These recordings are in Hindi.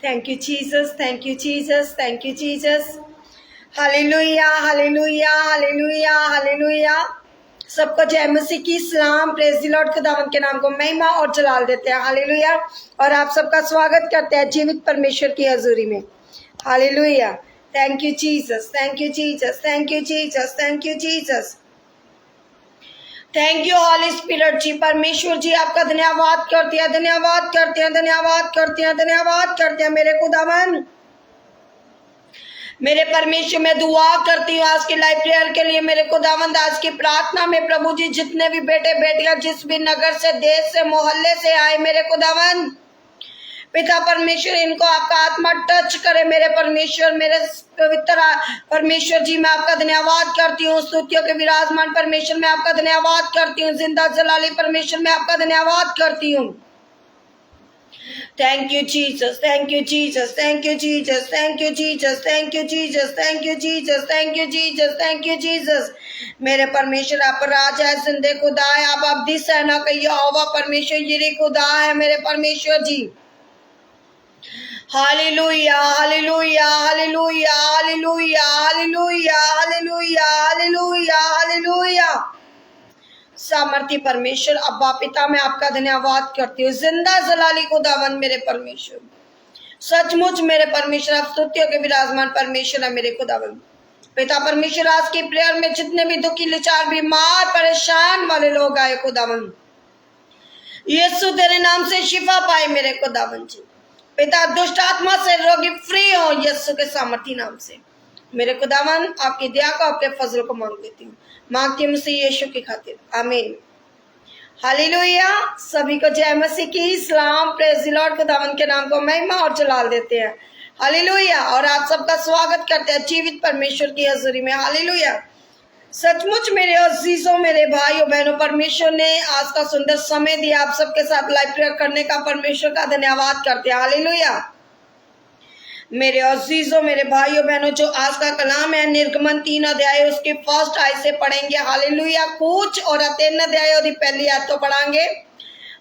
Thank you, Jesus. Thank you, Jesus. Thank you, Jesus. Hallelujah hallelujah hallelujah hallelujah. सबको जय मसीह की सलाम। Praise the Lord. खुदावंद के नाम को महिमा और जलाल देते हैं। हालेलुया। और आप सबका स्वागत करते हैं जीवित परमेश्वर की हजूरी में। Hallelujah. Thank you Jesus, thank you Jesus, thank you Jesus, thank you Jesus, thank you holy spirit ji. परमेश्वर जी आपका धन्यवाद करते हैं, धन्यवाद करते हैं, धन्यवाद करते हैं, धन्यवाद करते हैं मेरे खुदावन, मेरे परमेश्वर में दुआ करती हूँ आज की लाइव प्रेयर के लिए। मेरे खुदावंद आज की प्रार्थना में प्रभु जी जितने भी बेटे बेटियां जिस भी नगर से देश से मोहल्ले से आए मेरे खुदावंद पिता परमेश्वर इनको आपका आत्मा टच करे मेरे परमेश्वर, मेरे पवित्र परमेश्वर जी मैं आपका धन्यवाद करती हूँ। स्तुतियों के विराजमान परमेश्वर में आपका धन्यवाद करती हूँ। जिंदा जलाली परमेश्वर में आपका धन्यवाद करती हूँ। Thank you Jesus, thank you Jesus, thank you Jesus, thank you Jesus, thank you Jesus, thank you Jesus, thank you Jesus, thank you Jesus। मेरे परमेश्वर आप राजा है, जिंदे खुदा है, आप अब्दी सेना का यहोवा परमेश्वर यिरे खुदा है मेरे परमेश्वर ji. Hallelujah hallelujah hallelujah hallelujah hallelujah hallelujah hallelujah hallelujah. सामर्थी परमेश्वर अब्बा पिता मैं आपका धन्यवाद करती हूँ। जिंदा जलाली खुदावन मेरे परमेश्वर, सचमुच मेरे परमेश्वर आप स्तुतियों के विराजमान परमेश्वर है मेरे खुदावन। पिता परमेश्वर आज की प्रेयर में जितने भी दुखी लाचार बीमार परेशान वाले लोग आए खुदावन, यीशु तेरे नाम से शिफा पाए मेरे खुदावन जी। पिता दुष्ट आत्मा से रोगी फ्री हो यीशु के सामर्थी नाम से मेरे खुदावन। आपकी दया को आपके फजल को मांग लेती हूँ, मांगती हूँ मसीह यीशु की खातिर, आमीन। हालेलुया। सभी को जय मसीह की सलाम। Praise the Lord. खुदावन के नाम को महिमा और जलाल देते हैं। हालेलुया। और आप सबका स्वागत करते हैं जीवित परमेश्वर की हजूरी में। हालेलुया। सचमुच मेरे अजीजों मेरे भाइयों बहनों, परमेश्वर ने आज का सुंदर समय दिया आप सबके साथ लाइव प्रेयर करने का। परमेश्वर का धन्यवाद करते हैं। हालेलुया। मेरे अजीजों मेरे भाइयों बहनों, जो आज का कलाम है निर्गमन 3 अध्याय उसके फर्स्ट आय से पढ़ेंगे। हालेलुया। कुछ और 3 अध्याय और पहली आयत तो पढ़ांगे।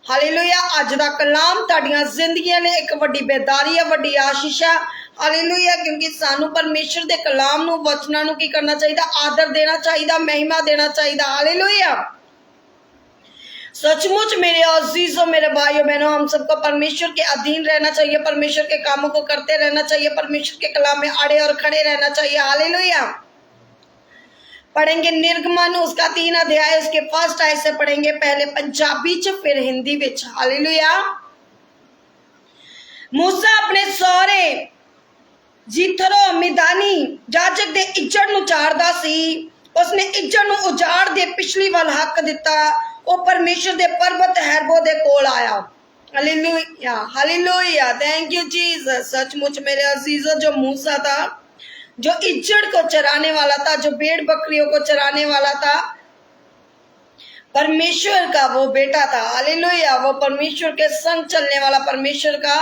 हालेलुया। अज दा कलाम ताड़ियां जिंदगियां ने एक वड्डी बेदारी है, वड्डी आशीष है। हालेलुया। क्योंकि सानू परमेश्वर दे कलाम नू वचनां नू की करना चाहिए, आदर देना चाहिए, महिमा देना चाहिए। हालेलुया। सचमुच मेरे अजीजों मेरे भाइयों बहनों, हम सबको परमेश्वर के अधीन रहना चाहिए, परमेश्वर के कामों को करते रहना चाहिए, परमेश्वर के कलाम में अड़े और खड़े रहना चाहिए। हालेलुया। पढ़ेंगे निर्गमन उसका 3 अध्याय उसके फर्स्ट आयत से पढ़ेंगे, पहले पंजाबी च फिर हिंदी विच। हालेलुया। मूसा अपने सौरे जिथरो मिदानी जाजक दे इज्जत नू चाड़दा सी। उसने इज्जत नू उजाड़ दे पिछली वाल हक दिता। वो परमेश्वर दे पर्वत हैरबो दे कोल आया। Hallelujah hallelujah. Thank you Jesus. सचमुच मेरे अजीजों, जो मूसा था, जो इज्जत को चराने वाला था, जो भेड़ बकरियों को चराने वाला था, परमेश्वर का वो बेटा था। हालेलुया। वो परमेश्वर के संग चलने वाला परमेश्वर का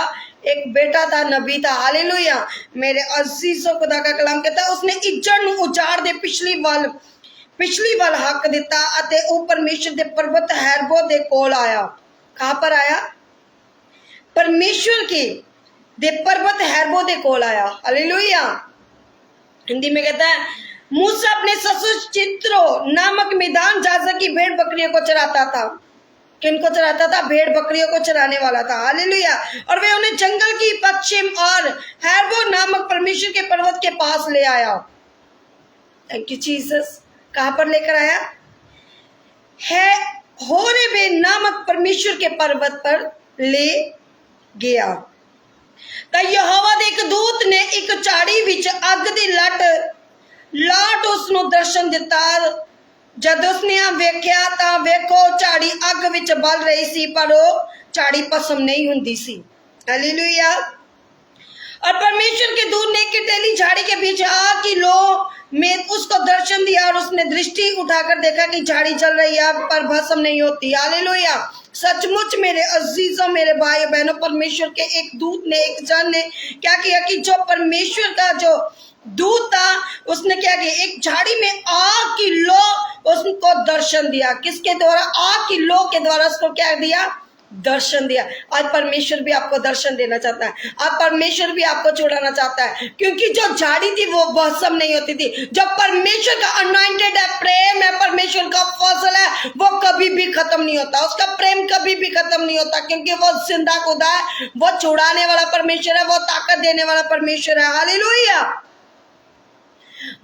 एक बेटा था, नबी था। हालेलुया। मेरे अजीजों, खुदा का कलाम कहता है उसने इज्जत नू उजाड़ दे पिछली वाल हक दिता अते वो परमेश्वर दे पर्वत हैरबो दे कोल आया। कहां पर आया? परमेश्वर के दे पर्वत हैरबो दे कोल आया। हालेलुया। हिंदी में कहता है मूसा अपने ससुर चित्रो नामक मैदान जाजक की भेड़ बकरियों को चराता था। किनको चराता था? भेड़ बकरियों को चराने वाला था। हालेलुया। और वे उन्हें जंगल की पश्चिम और हैरबो नामक परमेश्वर के पर्वत के पास ले आया। Thank you Jesus. कहां पर लेकर आया? है होरेबे नामक परमेश्वर के पर्वत पर ले गया। तो यहोवा दे एक दूत ने एक झाड़ी विच अग दी लाट उसनू दर्शन दिता। जद उसने वेख्या तां वेखो झाड़ी अग विच बल रही सी, पर वो झाड़ी भस्म नहीं हुंदी सी। हालेलुया। और परमेश्वर के दूत ने किटेली झाड़ी के बीच कि लो में उसको दर्शन दिया और उसने दृष्टि उठाकर देखा कि झाड़ी जल रही है पर भस्म नहीं होती। हालेलुया। सचमुच मेरे अजीजों मेरे भाई बहनों, परमेश्वर के एक दूत ने, एक जन ने क्या किया कि जो परमेश्वर का जो दूत था उसने क्या किया, एक झाड़ी में आग की लो उसको दर्शन दिया। किसके द्वारा? आग की लो के द्वारा उसको क्या दिया? दर्शन दिया। आज परमेश्वर भी आपको दर्शन देना चाहता है, आज परमेश्वर भी आपको छुड़ाना चाहता है, क्योंकि जो झाड़ी थी वो भस्म नहीं होती थी। जब परमेश्वर का अनॉइंटेड है, प्रेम है, परमेश्वर का फसल है, वो कभी भी खत्म नहीं होता, उसका प्रेम कभी भी खत्म नहीं होता, क्योंकि वो जिंदा खुदा है, वो छुड़ाने वाला परमेश्वर है, वो ताकत देने वाला परमेश्वर है। हालेलुया।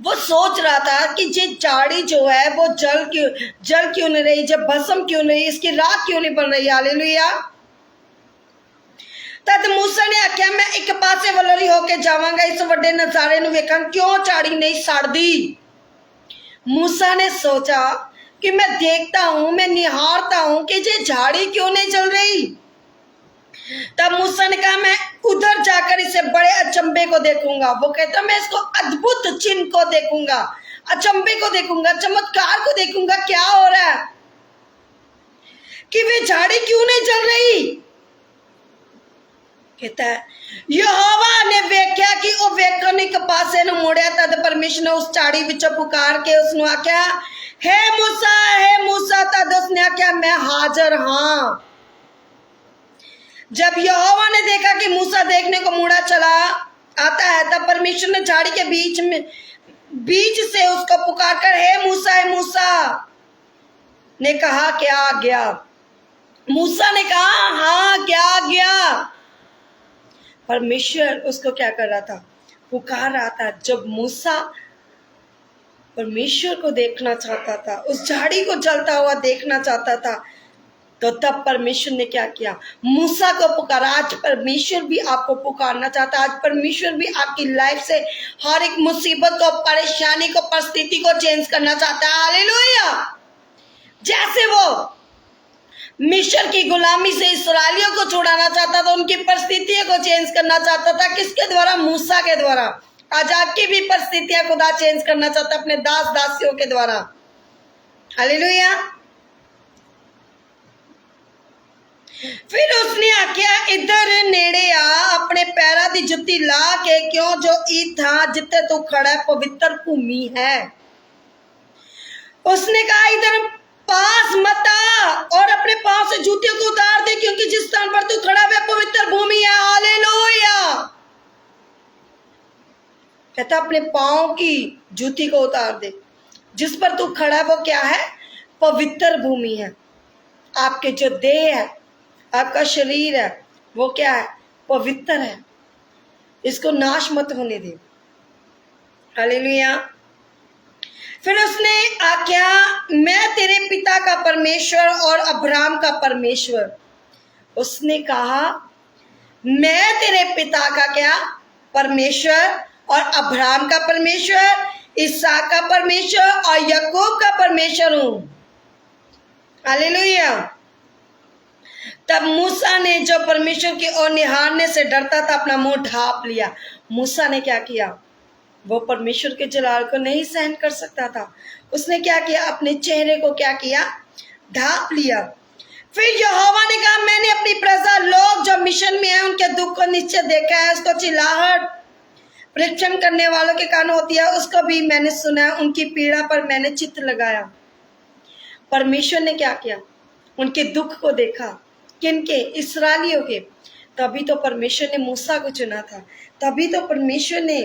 वो सोच रहा था कि ये झाड़ी जो है वो जल क्यों नहीं रही, जब भस्म क्यों नहीं, इसकी राख क्यों नहीं बन रही। हालेलुया। तद मूसा ने आख्या, मैं एक पासे वलोरी होके जावांगा, इस वड्डे नजारे नु वेखां, क्यों झाड़ी नहीं सड़दी। मूसा ने सोचा कि मैं देखता हूं, मैं निहारता हूं कि ये झाड़ी क्यों नहीं जल रही। तब मूसा ने कहा, मैं उधर जाकर इसे बड़े अचंभे को देखूंगा। वो कहता, मैं इसको अद्भुत चिन्ह को देखूंगा, अचंभे को देखूंगा, चमत्कार को देखूंगा, क्या हो रहा है कि वे झाड़ी क्यों नहीं जल रही। कहता है, यहोवा ने वेख्या कि वो वेखने के पासे न मुड़िया। तद परमेश्वर ने उस झाड़ी विचों पुकार के उसने आख्या, हे मूसा। तद उसने आख्या, मैं हाजिर हाँ। जब यहोवा ने देखा कि मूसा देखने को मुड़ा चला आता है, तब परमेश्वर ने झाड़ी के बीच से उसको पुकार कर, हे मूसा ने कहा, क्या आज्ञा। मूसा ने कहा, हाँ क्या आज्ञा। परमेश्वर उसको क्या कर रहा था, पुकार रहा था। जब मूसा परमेश्वर को देखना चाहता था, उस झाड़ी को जलता हुआ देखना चाहता था, तो तब परमेश्वर ने क्या किया, मूसा को पुकारा। आज परमेश्वर भी आपको पुकारना चाहता है। आज परमेश्वर भी आपकी लाइफ से हर एक मुसीबत को, परेशानी को, परिस्थिति को चेंज करना चाहता है। हालेलुया। जैसे वो मिस्र की गुलामी से इस्राएलियों को छुड़ाना चाहता था, उनकी परिस्थितियों को चेंज करना चाहता था, किसके द्वारा, मूसा के द्वारा। आज आपकी भी परिस्थितियां खुदा चेंज करना चाहता है अपने दास दासियों के द्वारा। हालेलुया। फिर उसने आख्या, इधर नेड़े आ, अपने पैरा दी जुत्ती ला के, क्यों जो ई था जिते तू खड़ा है पवित्र भूमि है। उसने कहा, इधर पास मत आ और अपने पांव से जूतियों को उतार दे, क्योंकि जिस स्थान पर तू खड़ा है पवित्र भूमि है। हालेलुया। कहता अपने पांव की जूती को उतार दे, जिस पर तू खड़ा है वो क्या है, पवित्र भूमि है। आपके जो देह है, आपका शरीर है, वो क्या है, पवित्र है, इसको नाश मत होने दे। हालेलुया। फिर उसने आख्या, मैं तेरे पिता का परमेश्वर और अब्राहम का परमेश्वर। उसने कहा, मैं तेरे पिता का क्या, परमेश्वर, और अब्राहम का परमेश्वर, इसहाक का परमेश्वर और याकूब का परमेश्वर हूं। हालेलुया। तब मूसा ने, जो परमेश्वर की ओर निहारने से डरता था, अपना मुंह ढांप लिया। मूसा ने क्या किया, वो परमेश्वर के जलाल को नहीं सहन कर सकता था। उसने क्या किया, अपने चेहरे को क्या किया, ढांप लिया। फिर यहोवा ने कहा, मैंने अपनी प्रजा लोग जो मिशन में है उनके दुख को निश्चय देखा है। उसको चिल्लाहट परीक्षण करने वालों के कान होती है, उसको भी मैंने सुना है। उनकी पीड़ा पर मैंने चित्त लगाया। परमेश्वर ने क्या किया, उनके दुख को देखा। किनके, इस्राएलियों के। तभी तो परमेश्वर ने मूसा को चुना था, तभी तो परमेश्वर ने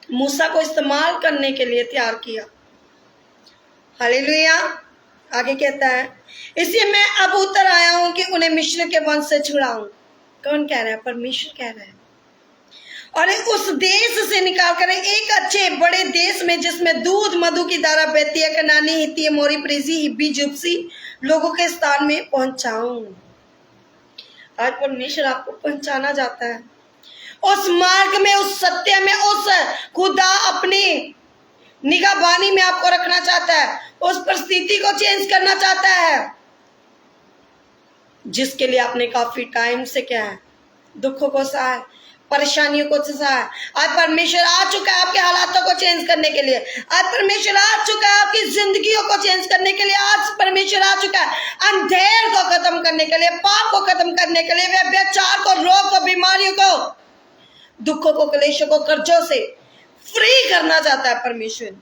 मूसा को इस्तेमाल करने के लिए तैयार किया। हालेलुया। आगे कहता है, इसलिए मैं अब उतर आया हूं कि उन्हें मिस्र के वंश से छुड़ाऊं। कौन कह रहा है, परमेश्वर कह रहा है। और उस देश से निकाल कर एक अच्छे बड़े देश में, जिसमें दूध मधु की धारा बहती है, कनानी, हित्ती, अमोरी, परिज्जी, हिब्बी, जुबसी लोगों के स्थान में पहुंचाऊं। आज परमेश्वर आपको पहुंचाना चाहता है उस मार्ग में, उस सत्य में, उस खुदा अपनी निगाहबानी में आपको रखना चाहता है। उस परिस्थिति को चेंज करना चाहता है जिसके लिए आपने काफी टाइम से क्या है, दुखों को सहा है, परेशानियों को सहा है। आज परमेश्वर आ चुका है आपके हालातों को चेंज करने के लिए। आज परमेश्वर आ चुका है आपकी जिंदगियों को चेंज करने के लिए। आज परमेश्वर आ चुका है अंधेर को खत्म करने के लिए, पाप को खत्म करने के लिए, व्यभिचार को, रोग को, बीमारियों को, दुखों को, क्लेशों को, कर्जों से फ्री करना चाहता है परमेश्वर।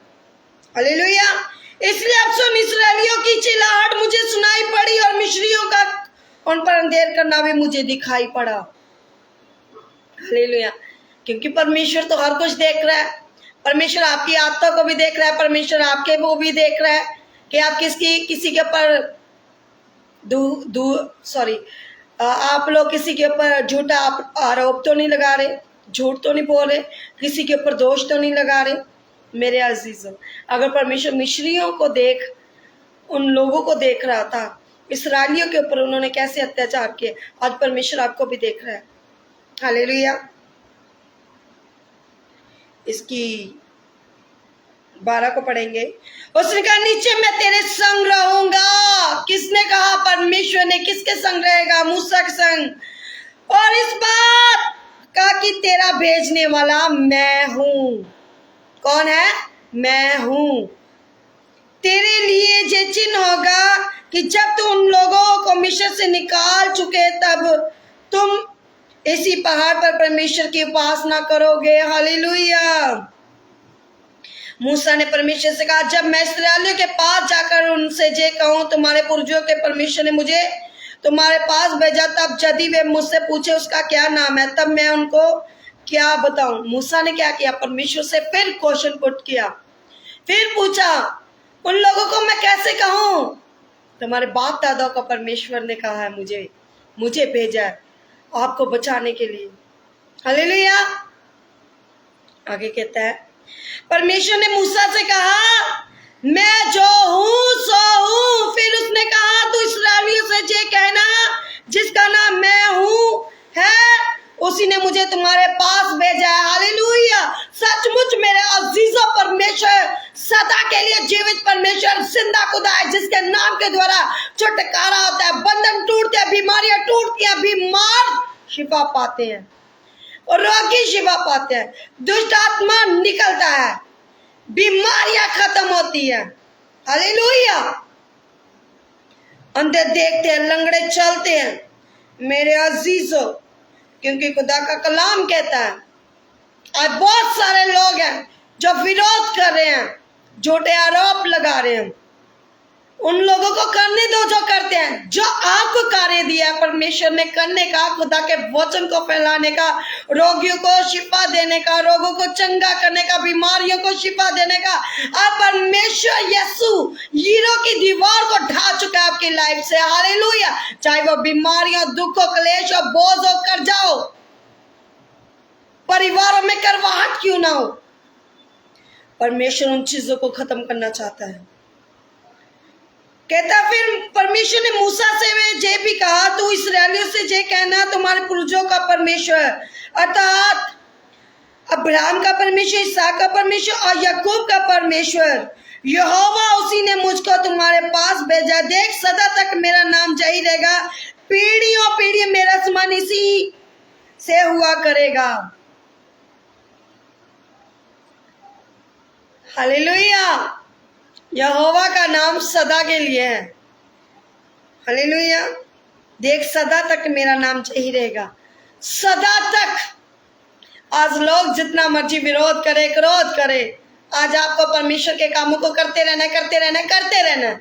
हालेलुया। इसलिए अब सुन, इस्राएलियों की चिल्लाहट मुझे सुनाई पड़ी और मिस्रियों का उन पर अंधेर करना भी मुझे दिखाई पड़ा। हालेलुया। क्योंकि परमेश्वर तो हर कुछ देख रहा है। परमेश्वर आपकी आत्मा को भी देख रहा है, परमेश्वर आपके वो भी देख रहा है कि आप किसी के ऊपर आप लोग किसी के ऊपर झूठा आरोप तो नहीं लगा रहे, झूठ तो नहीं बोल रहे, किसी के ऊपर दोष तो नहीं लगा रहे। मेरे अजीजों, अगर परमेश्वर मिस्रियों को उन लोगों को देख रहा था, इस्राएलियों के ऊपर उन्होंने कैसे अत्याचार किए, आज परमेश्वर आपको भी देख रहा है। हालेलुया। इसकी 12 को पढ़ेंगे। उसने कहा नीचे मैं तेरे संग रहूंगा। किसने कहा? परमेश्वर ने। किसके संग रहेगा? मूसा के संग। और इस बात का कि तेरा भेजने वाला मैं हूं। कौन है? मैं हूं। तेरे लिए ये चिन्ह होगा कि जब तुम उन लोगों को मिस्र से निकाल चुके तब तुम इसी पहाड़ पर परमेश्वर की उपासना करोगे। हालेलुया। मूसा ने परमेश्वर से कहा, जब मैं इस्राएलियों के पास जाकर उनसे ये कहूं तुम्हारे पूर्वजों के परमेश्वर ने मुझे तुम्हारे पास भेजा, तब यदि वे मुझसे पूछे उसका क्या नाम है, तब मैं उनको क्या बताऊं? मूसा ने क्या किया? परमेश्वर से फिर क्वेश्चन पुट किया, फिर पूछा उन लोगों को मैं कैसे कहूं तुम्हारे बाप दादा का परमेश्वर ने कहा है मुझे भेजा है आपको बचाने के लिए। हालेलुया। आगे कहता है, परमेश्वर ने मूसा से कहा मैं जो हूं सो हूं। फिर उसने कहा तू इस्राएलियों से ये कहना जिसका नाम मैं हूं है, उसी ने मुझे तुम्हारे पास भेजा है। हालेलुया। सचमुच मेरे अजीजों, परमेश्वर सदा के लिए जीवित परमेश्वर, जिंदा खुदा है, जिसके नाम के द्वारा छुटकारा होता है, बंधन टूटते हैं, बीमारियां टूटती हैं, बीमार शिफा पाते हैं और रोगी शिफा पाते हैं, दुष्ट आत्मा निकलता है, बीमारियां खत्म होती है। हालेलुया। अंधे देखते हैं, लंगड़े चलते हैं। मेरे अजीजों, क्योंकि खुदा का कलाम कहता है आज बहुत सारे लोग हैं जो विरोध कर रहे हैं, झूठे आरोप लगा रहे हैं। उन लोगों को करने दो जो करते हैं, जो आपको कार्य दिया परमेश्वर ने करने का, खुदा के वचन को फैलाने का, रोगियों को शिफा देने का, रोगों को चंगा करने का, बीमारियों को शिफा देने का। अब परमेश्वर यीशु हीरो की दीवार को ढा चुका है आपकी लाइफ से। हालेलुया। चाहे वो बीमारियों, दुखों, क्लेश और बोझ हो, कर जाओ, परिवारों में करवाहट क्यों ना हो, परमेश्वर उन चीजों को खत्म करना चाहता है। कहता फिर परमेश्वर ने मूसा से ये भी कहा तू इस्राएलियों से ये कहना तुम्हारे पूर्वजों का परमेश्वर अर्थात अब्राहम का परमेश्वर, इसहाक का परमेश्वर और याकूब का परमेश्वर यहोवा, उसी ने मुझको तुम्हारे पास भेजा। देख सदा तक मेरा नाम जारी रहेगा, पीढ़ियों पीढ़ी मेरा स्मरण इसी से हुआ करेगा। हालेलुया। यहोवा का नाम सदा के लिए है। हालेलुया। देख सदा तक मेरा नाम जारी रहेगा, सदा तक। आज लोग जितना मर्जी विरोध करे, क्रोध करे, आज आपको परमेश्वर के कामों को करते रहना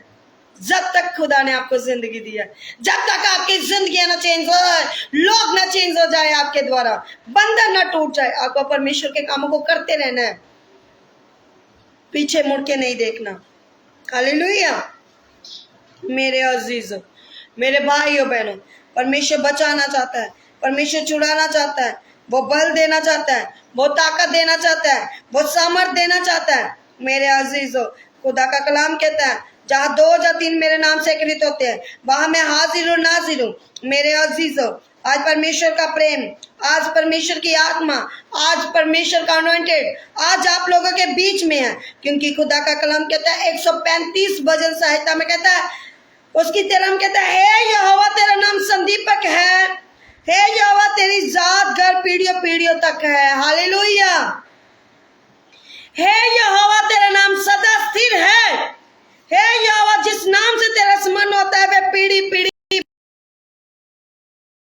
जब तक खुदा ने आपको जिंदगी दिया, जब तक आपकी जिंदगी ना चेंज हो जाए, लोग ना चेंज हो जाए आपके द्वारा, बंधन ना टूट जाए, आपको परमेश्वर के कामों को करते रहना है, पीछे मुड़ के नहीं देखना। हालेलुया। मेरे अजीजों, मेरे भाइयों बहनों, परमेश्वर बचाना चाहता है, परमेश्वर छुड़ाना चाहता है, वो बल देना चाहता है, वो ताकत देना चाहता है, वो सामर्थ देना चाहता है। मेरे अजीजों, खुदा का कलाम कहता है जहाँ 2 या 3 मेरे नाम से एकत्रित होते हैं वहां मैं हाजिर हूं, नाजिर हूं। मेरे अजीजों, आज परमेश्वर का प्रेम, आज परमेश्वर की आत्मा, आज परमेश्वर का अनॉइंटेड आज आप लोगों के बीच में है, क्योंकि खुदा का कलाम कहता है 135 भजन संहिता में कहता है, उसकी तरह कहता है हे यहोवा तेरा नाम संदीपक है, हे यहोवा तेरी जात घर पीढ़ियों पीढ़ियों तक है। हालेलुया। हे यहोवा तेरा नाम सदा स्थिर है, हे यहोवा जिस नाम से तेरा स्मरण होता है वह पीढ़ी पीढ़ी।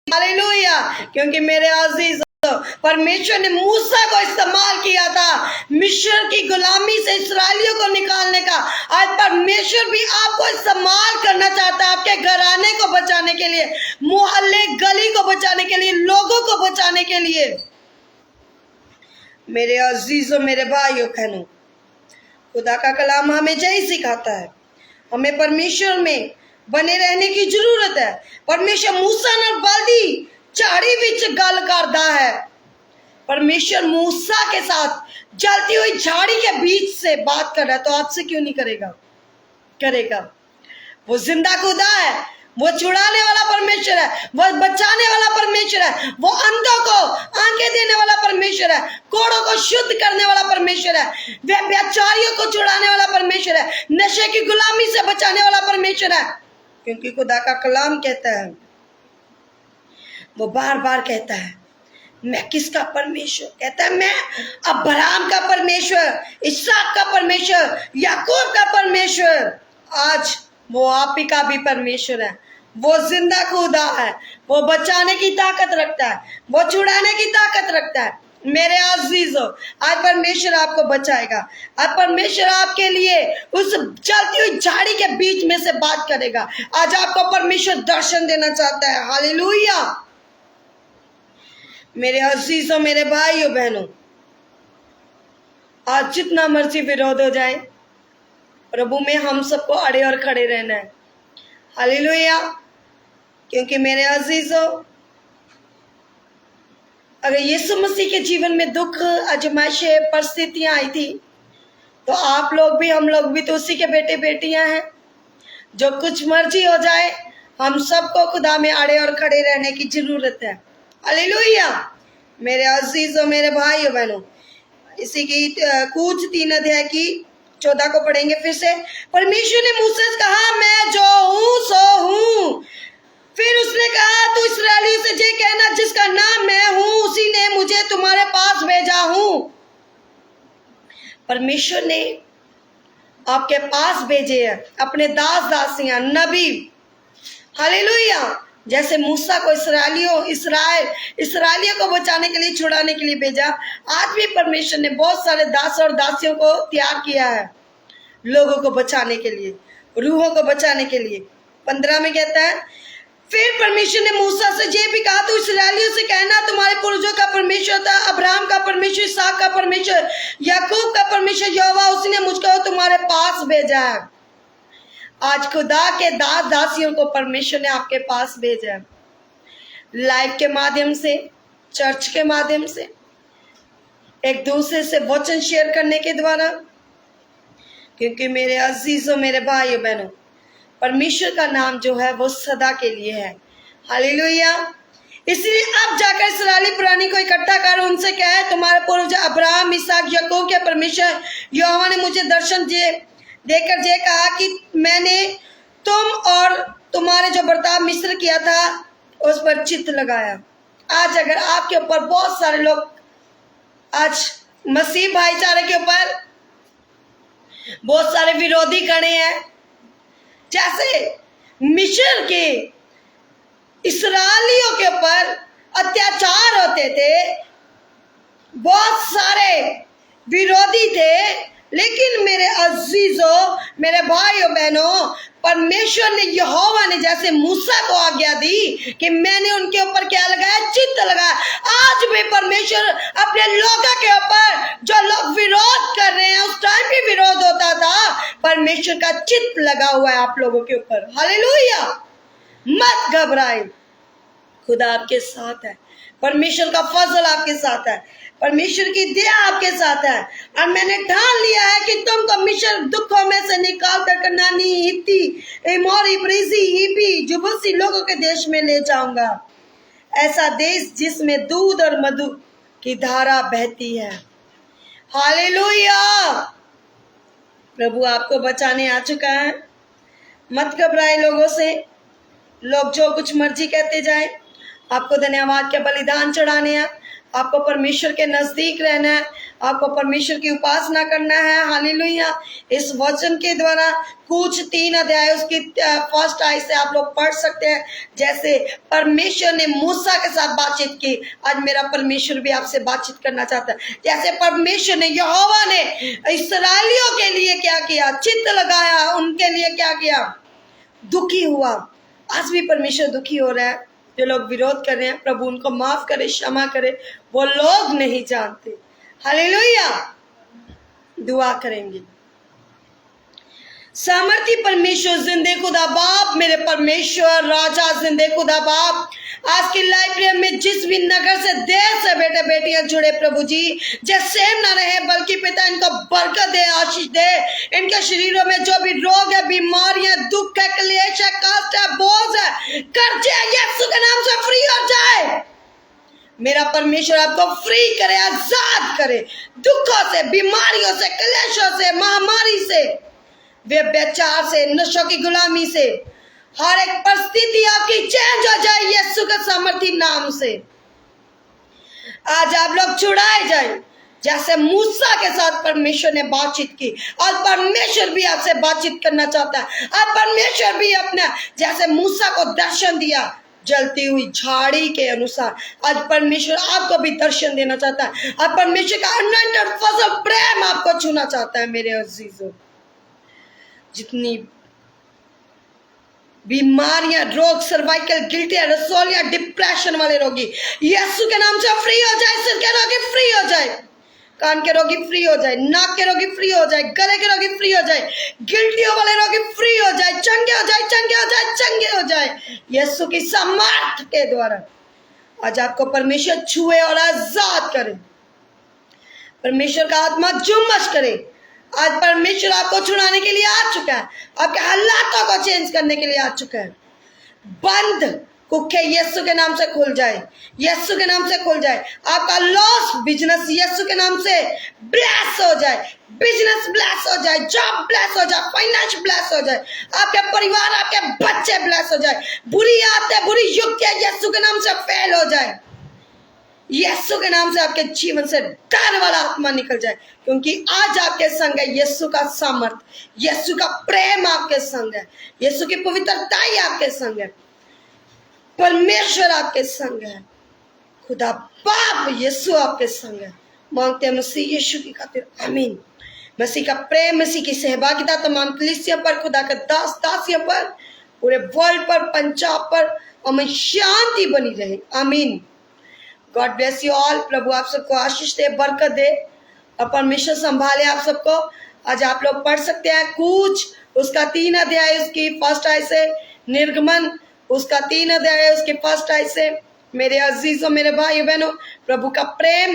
हालेलुया। क्योंकि मेरे अजीज परमेश्वर ने मूसा को इस्तेमाल किया था मिस्र की गुलामी से इस्राएलियों को निकालने का। आज परमेश्वर भी आपको इस्तेमाल करना चाहता है, आपके घराने को बचाने के लिए, मोहल्ले गली को बचाने के लिए, लोगों को बचाने के लिए। मेरे अजीजों, मेरे भाइयों बहनों, खुदा का कलाम हमें यही सिखाता है, हमें परमेश्वर में बने रहने की जरूरत है। परमेश्वर मूसा नाल बलदी झाड़ी विच गल करदा है। परमेश्वर मूसा के साथ जलती हुई झाड़ी के बीच से बात कर रहा है, तो आपसे क्यों नहीं करेगा? करेगा। वो जिंदा खुदा है, वो छुड़ाने वाला परमेश्वर है, वो बचाने वाला परमेश्वर है, वो अंधों को आंखें देने वाला परमेश्वर है, कोड़ों को शुद्ध करने वाला परमेश्वर है, वह व्यभिचारियों को छुड़ाने वाला परमेश्वर है, नशे की गुलामी से बचाने वाला परमेश्वर है। क्योंकि खुदा का कलाम कहता है, वो बार बार कहता है, मैं किसका परमेश्वर? कहता है, मैं अब्राहम का परमेश्वर, इसहाक का परमेश्वर, याकूब का परमेश्वर। आज वो आप ही का भी परमेश्वर है। वो जिंदा खुदा है, वो बचाने की ताकत रखता है, वो छुड़ाने की ताकत रखता है। मेरे अजीजों, आज परमेश्वर आपको बचाएगा। आज परमेश्वर आपके लिए उस चलती हुई झाड़ी के बीच में से बात करेगा। आज आपको परमेश्वर दर्शन देना चाहता है। हालेलुया। मेरे अजीजों, मेरे भाइयों बहनों, आज जितना मर्जी विरोध हो जाए, प्रभु में हम सबको अड़े और खड़े रहना है। हालेलुया। क्योंकि मेरे अजीजों, अगर यीशु मसीह के जीवन में दुख, आजमाइशें, परिस्थितियां आई थी, तो आप लोग भी, हम लोग भी तो उसी के बेटे बेटियां हैं। जो कुछ मर्जी हो जाए, हम सबको खुदा में अड़े और खड़े रहने की जरूरत है। हालेलुया। मेरे अजीजों, मेरे भाइयों बहनों, इसी की कूच 3 अध्याय की 14 को पढ़ेंगे फिर से। परमेश्वर ने मूसा से कहा, मैं जो हूँ सो हूँ। फिर उसने कहा, तू इस्राएलियों से ये कहना, जिसका नाम मैं हूँ, उसी ने मुझे तुम्हारे पास भेजा हूँ। परमेश्वर ने आपके पास भेजे हैं अपने दास दासियां, नबी। हालेलुया। जैसे मूसा को इसराइलियों को बचाने के लिए, छुड़ाने के लिए भेजा, आज भी परमेश्वर ने बहुत सारे दास और दासियों को तैयार किया है लोगों को बचाने के लिए, रूहों को बचाने के लिए। 15 में कहता है, फिर परमेश्वर ने मूसा से ये भी कहा, तू इसराइलियों से कहना, तुम्हारे पूर्वजों का परमेश्वर था, अब्राहम का परमेश्वर, इसहाक का परमेश्वर, याकूब का परमेश्वर यहोवा, उसने मुझको तुम्हारे पास भेजा है। आज खुदा के दास दासियों को परमेश्वर ने आपके पास भेजा है, लाइव के माध्यम से, चर्च के माध्यम से, एक दूसरे से वचन शेयर करने के द्वारा। क्योंकि मेरे अजीजों, मेरे भाइयों बहनों, परमेश्वर का नाम जो है वो सदा के लिए है। हालेलुया। इसलिए अब जाकर इस्राएली पुरानी को इकट्ठा कर उनसे कहे, तुम्हारे पूर्वज अब्राहम, इसहाक, याकूब के परमेश्वर यहोवा ने मुझे दर्शन देकर ये कहा कि मैंने तुम और तुम्हारे जो बर्ताव मिस्र किया था उस पर चित्त लगाया। आज अगर आपके ऊपर बहुत सारे लोग, आज मसीह भाईचारे के ऊपर बहुत सारे विरोधी खड़े हैं, जैसे मिस्र के इस्राएलियों के ऊपर अत्याचार होते थे, बहुत सारे विरोधी थे, लेकिन मेरे अजीजों, मेरे भाइयों बहनों, परमेश्वर ने, यहोवा ने जैसे मूसा को आज्ञा दी कि मैंने उनके ऊपर क्या लगाया? चित्त लगाया। आज भी परमेश्वर अपने लोगों के ऊपर, जो लोग विरोध कर रहे हैं, उस टाइम भी विरोध होता था, परमेश्वर का चित्त लगा हुआ है आप लोगों के ऊपर। हालेलुया। मत घबराए, खुदा आपके साथ है, परमेश्वर का फजल आपके साथ है, परमेश्वर की दया आपके साथ है। और मैंने ठान लिया है कि तुमको मिस्र दुखों में से निकाल कर कनानी, हित्ती, एमोरी, परिज्जी, हिब्बी, जुबूसी लोगों के देश में ले जाऊंगा, ऐसा देश जिसमें दूध और मधु की धारा बहती है। हालेलुया। प्रभु आपको बचाने आ चुका है। मत घबराए लोगों से, लोग जो कुछ मर्जी कहते जाए, आपको धन्यवाद के बलिदान चढ़ाने हैं, आपको परमेश्वर के नजदीक रहना है, आपको परमेश्वर की उपासना करना है। हालेलुया। इस वचन के द्वारा कुछ 3 अध्याय उसकी फर्स्ट आय से आप लोग पढ़ सकते हैं। जैसे परमेश्वर ने मूसा के साथ बातचीत की, आज मेरा परमेश्वर भी आपसे बातचीत करना चाहता है। जैसे परमेश्वर ने, यहोवा ने इस्राएलियों के लिए क्या किया, चित्त लगाया, उनके लिए क्या किया, दुखी हुआ। आज भी परमेश्वर दुखी हो रहा है। जो लोग विरोध कर रहे हैं, प्रभु उनको माफ करे, क्षमा करे, वो लोग नहीं जानते। हालेलुया। दुआ करेंगे। सामर्थी परमेश्वर, जिंदे खुदा बाप, मेरे परमेश्वर राजा, जिंदे खुदा बाप, आज की लाइब्रेरी में जिस भी नगर से, देश से बेटे बेटियां जुड़े प्रभु जी, जैसे सेम ना रहे, बल्कि पिता इनको बरकत दे, आशीष दे। इनके शरीरों में जो भी रोग है, बीमारियां, दुख है, क्लेश है, कष्ट है, बोझ है, कर्जे, यीशु के नाम से फ्री हो जाए। मेरा परमेश्वर आपको फ्री करे, आजाद करे, दुखों से, बीमारियों से, क्लेशों से, महामारी से, व्यभिचार से, नशों की गुलामी से, हर एक परिस्थिति आपकी चेंज हो जाए यीशु के सामर्थी नाम से। आज आप लोग छुड़ाए जाए, जैसे मूसा के साथ परमेश्वर ने बातचीत की, और परमेश्वर भी आपसे बातचीत करना चाहता है। और परमेश्वर भी अपना, जैसे मूसा को दर्शन दिया जलती हुई झाड़ी के अनुसार, आज परमेश्वर आपको भी दर्शन देना चाहता है। और परमेश्वर का अनंत फसल प्रेम आपको छूना चाहता है। मेरे अजीजों, जितनी बीमारियां, रोग, सर्वाइकल, गिल्टी, रसोलिया, डिप्रेशन वाले रोगी यीशु के नाम से फ्री हो जाए। सिर के रोगी फ्री हो जाए, कान के रोगी फ्री हो जाए, नाक के रोगी फ्री हो जाए, गले के रोगी फ्री हो जाए, गिल्टियों वाले रोगी फ्री हो जाए, चंगे हो जाए, चंगे हो जाए, चंगे हो जाए यीशु की सामर्थ के द्वारा। आज आपको परमेश्वर छुए और आजाद करे, परमेश्वर का आत्मा जुम्मश करे। आज परमेश्वर आपको छुड़ाने के लिए आ चुका है, आपके हालातों को चेंज करने के लिए आ चुका है। बंद कुखे यीशु के नाम से खुल जाए, यीशु के नाम से खुल जाए। आपका लॉस बिजनेस यीशु के नाम से ब्लेस हो जाए, बिजनेस ब्लेस हो जाए, जॉब ब्लेस हो जाए, फाइनेंस ब्लेस हो जाए, आपके परिवार, आपके बच्चे ब्लेस हो जाए, बुरी आदतें, बुरी युक्तियां यीशु के नाम से फेल हो जाए। यीशु के नाम से आपके जीवन से डर वाला आत्मा निकल जाए, क्योंकि आज आपके संग है यीशु का सामर्थ, यीशु का प्रेम आपके संग है, यीशु की पवित्रता ही आपके संग है, परमेश्वर आपके संग है, खुदा बाप यीशु आपके संग है। मांगते हैं मसीह यीशु की खातिर, आमीन। मसीह का प्रेम, मसीह की सहभागिता तमाम कलीसिया पर, खुदा का दास दासियों पर, पूरे वर्ल्ड पर, पंजाब पर हमें शांति बनी रहे, आमीन। God bless you all. प्रभु आप सबको आशीष दे, बरकत दे, और परमेश्वर संभाले आप सबको। आज आप लोग पढ़ सकते हैं कुछ, उसका 3 अध्याय उसकी फर्स्ट आय से, निर्गमन उसका 3 अध्याय उसके फर्स्ट आय से। मेरे अजीजों, मेरे भाई बहनों, प्रभु का प्रेम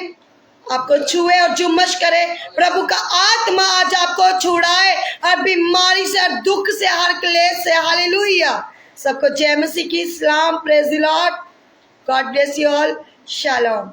आपको छुए और जुम्मश करे, प्रभु का आत्मा आज आपको छुड़ाए हर बीमारी से, हर दुख से, हर क्लेश से। हालेलुया। सबको जय मसीह की, सलाम, praise the Lord, God bless you all, shalom.